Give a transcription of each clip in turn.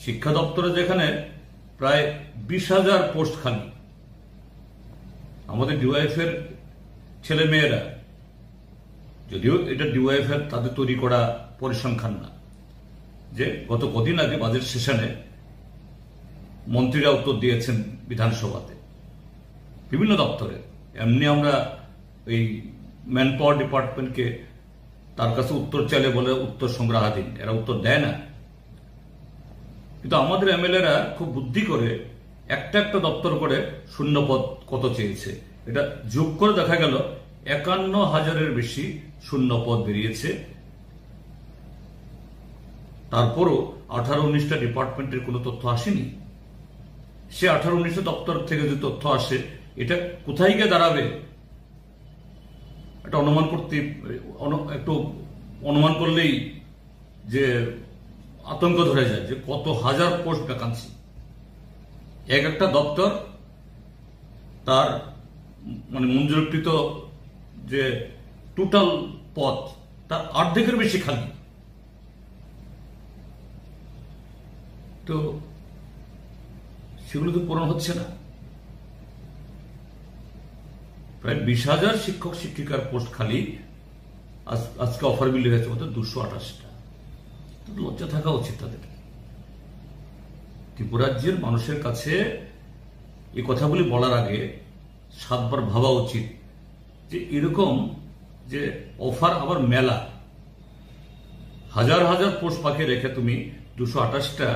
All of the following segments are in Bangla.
শিক্ষা দপ্তরে যেখানে প্রায় 20,000 পোস্ট খালি, আমাদের ডিওয়াইএফ এর ছেলে মেয়েরা, যদিও এটা ডিওয়াইএফ এর তাদের তৈরি করা পরিসংখ্যান না, যে গত কদিন আগে বাজেট সেশনে মন্ত্রীরা উত্তর দিয়েছেন বিধানসভাতে বিভিন্ন দপ্তরে। এমনি আমরা এই ম্যান পাওয়ার ডিপার্টমেন্টকে তার কাছে উত্তর চাইলে বলে উত্তর সংগ্রহাধীন, এরা উত্তর দেয় না। কিন্তু আমাদের এমএলএরা খুব বুদ্ধি করে একটা একটা দপ্তর করে শূন্যপদ কত চেয়েছে, এটা যোগ করে দেখা গেল 51,000-এর বেশি শূন্যপদ বেরিয়েছে। তারপরও 18-19টা ডিপার্টমেন্টের কোনো তথ্য আসেনি। সে 18-19টা দপ্তর থেকে যে তথ্য আসে, এটা কোথায় গিয়ে দাঁড়াবে এটা অনুমান করতে একটু অনুমান করলেই যে আতঙ্ক ধরে যায় যে কত হাজার পোস্ট ভ্যাকান্সি। এক একটা দপ্তর তার মানে মঞ্জুরকৃত যে টোটাল পদ তার অর্ধেকের বেশি খালি। তো সেগুলো তো পূরণ হচ্ছে না। প্রায় 20,000 শিক্ষক শিক্ষিকার পোস্ট খালি, আজকে অফার বিল হয়েছে মতো 228টা। লজ্জা থাকা উচিত তাদের। ত্রিপুরাজ্যের মানুষের কাছে এই কথাগুলি বলার আগে 7 বার ভাবা উচিত যে এরকম যে অফার আবার মেলা, হাজার হাজার পোস্ট পাখি রেখে তুমি 228টা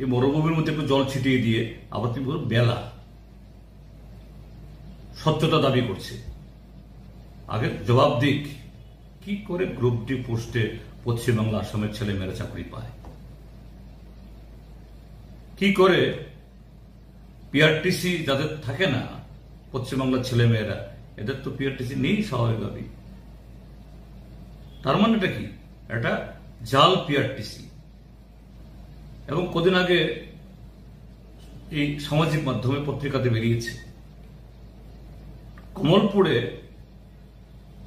এই মরুভূমির মধ্যে একটু জল ছিটিয়ে দিয়ে আবার তুমি বলো বেলা। স্বচ্ছতা দাবি করছে, আগে জবাব দিক কি করে গ্রুপ ডি পোস্টে পশ্চিমবাংলা আসামের ছেলে মেয়েরা চাকরি পায়, কি করে পিআরটিসি যাদের থাকে না পশ্চিমবাংলার ছেলে মেয়েরা, এদের তো পিআরটিসি নেই স্বাভাবিকভাবেই। তার মানে এটা কি, এটা জাল পিআরটিসি। এবং কদিন আগে এই সামাজিক মাধ্যমে পত্রিকাতে বেরিয়েছে, কমলপুরে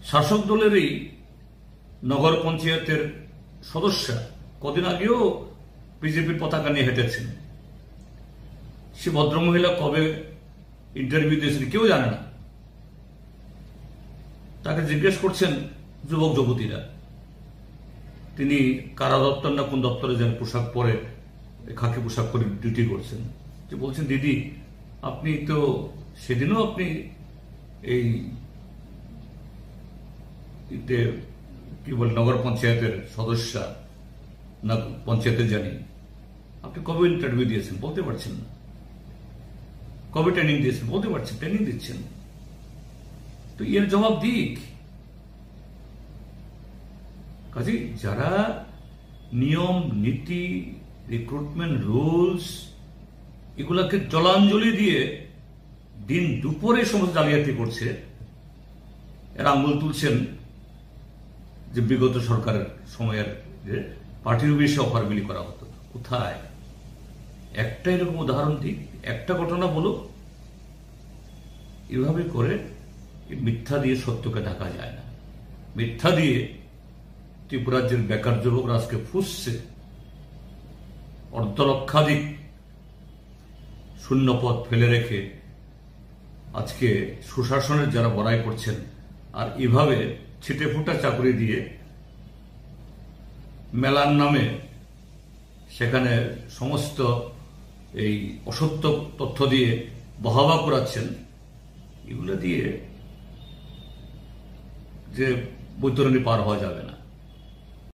শাসক দলেরই নগর পঞ্চায়েতের সদস্য কদিন আগেও বিজেপির পতাকা নিয়ে হেঁটেছেন। সে ভদ্রমহিলা কবে ইন্টারভিউ দিয়েছেন কেউ জানে না। তাকে জিজ্ঞেস করছেন যুবক যুবতীরা, তিনি কারা দপ্তর না কোন দপ্তরে যেন পোশাক পরে, খাকি পোশাক পরে ডিউটি করছেন, যে বলছেন দিদি আপনি তো সেদিনও আপনি এই কি বলে নগর পঞ্চায়েতের সদস্য না পঞ্চায়েতে জানি, আপনি কবে ইন্টারভিউ দিয়েছেন বলতে পারছেন না, কবে ট্রেনিং দিয়েছেন বলতে পারছেন, ট্রেনিং দিচ্ছেন। তো এর জবাব দিক। কাজে যারা নিয়ম নীতি রিক্রুটমেন্ট রুলস এগুলাকে জলাঞ্জলি দিয়ে দিন দুপুরে সমস্ত জালিয়াতি করছে, এরা আঙুল তুলছেন যে বিগত সরকারের সময়ের যে পার্টির বেশি অফার বিলি করা হতো। কোথায় একটা এরকম উদাহরণ দিক, একটা ঘটনা বলো। এভাবে করে মিথ্যা দিয়ে সত্যকে ঢাকা যায় না। মিথ্যা দিয়ে ত্রিপুরাজ্যের বেকার যুবকরা আজকে ফুসছে, অর্ধলক্ষাধিক শূন্যপদ ফেলে রেখে আজকে সুশাসনের যারা বড়াই করছেন, আর এভাবে ছিটে ফুটা চাকরি দিয়ে মেলার নামে সেখানে সমস্ত এই অসত্য তথ্য দিয়ে বহাবা করাচ্ছেন। এগুলো দিয়ে যে বৈতরণী পার হওয়া যাবে না।